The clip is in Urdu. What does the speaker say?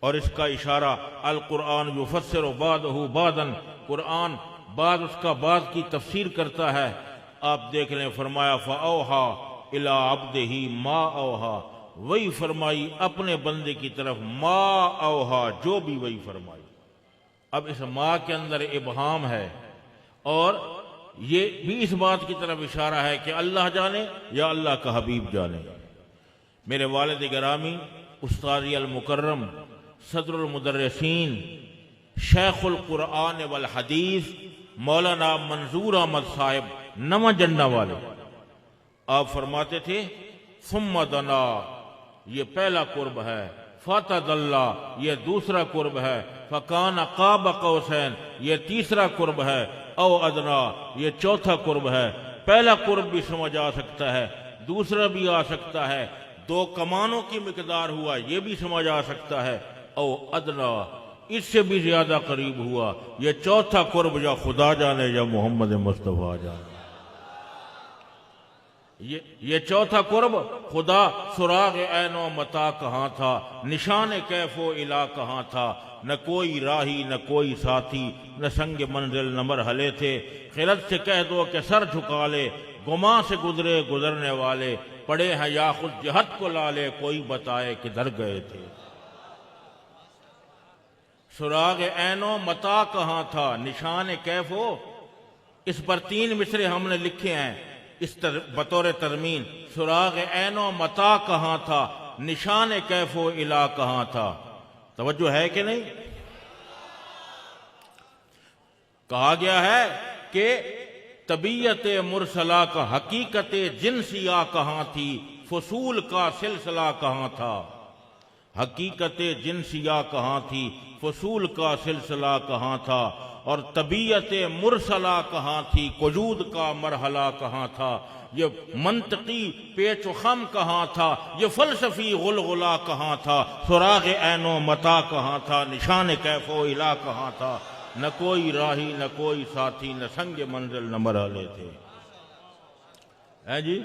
اور اس کا اشارہ القرآن یفسر بعضہ بعضا، قرآن بعض اس کا بعض کی تفسیر کرتا ہے۔ آپ دیکھ لیں، فرمایا فَأَوْحَىٰ إِلَىٰ عَبْدِهِ مَا أَوْحَىٰ، وہی فرمائی اپنے بندے کی طرف ما اوحا، جو بھی وہی فرمائی۔ اب اس ما کے اندر ابہام ہے، اور یہ بھی اس بات کی طرف اشارہ ہے کہ اللہ جانے یا اللہ کا حبیب جانے۔ میرے والد گرامی استاذی المکرم صدر المدرسین شیخ القرآن والحدیث مولانا منظور احمد صاحب نواں جنڈا والے، آپ فرماتے تھے ثم دنا، یہ پہلا قرب ہے، فتدلی، یہ دوسرا قرب ہے، فکان قاب قوسین، یہ تیسرا قرب ہے، او ادنا، یہ چوتھا قرب ہے۔ پہلا قرب بھی سمجھ آ سکتا ہے، دوسرا بھی آ سکتا ہے، 2 کمانوں کی مقدار ہوا، یہ بھی سمجھ آ سکتا ہے، او ادنا، اس سے بھی زیادہ قریب ہوا، یہ چوتھا قرب یا خدا جانے یا محمد مصطفیٰ جانے۔ یہ چوتھا قرب، خدا سراغ عین و متا کہاں تھا، نشان کیف و الا کہاں تھا، نہ کوئی راہی نہ کوئی ساتھی، نہ سنگ منزل نہ مرحلے تھے، خلت سے کہہ دو کہ سر جھکا لے، گماں سے گزرے گزرنے والے، پڑے ہیں یا خود جہت کو لالے، کوئی بتائے کدھر گئے تھے۔ سراغ عین و متا کہاں تھا، نشان کیف ہو، اس پر 3 مصرے ہم نے لکھے ہیں اس بطور ترمیم۔ سراغ عین و متا کہاں تھا، نشان کیف و الا کہاں تھا۔ توجہ ہے کہ نہیں؟ کہا گیا ہے کہ طبیعت مرسلہ کا حقیقت جنسیہ کہاں تھی، فصول کا سلسلہ کہاں تھا۔ حقیقت جنسیہ کہاں تھی، فصول کا سلسلہ کہاں تھا، اور طبیعت مرسلہ کہاں تھی، وجود کا مرحلہ کہاں تھا، یہ منطقی پیچ و خم کہاں تھا، یہ فلسفی غلغلہ کہاں تھا، سراغ عین و متا کہاں تھا، نشان کیف و الا کہاں تھا، نہ کوئی راہی نہ کوئی ساتھی، نہ سنگ منزل نہ مرحلے تھے۔ ہے جی؟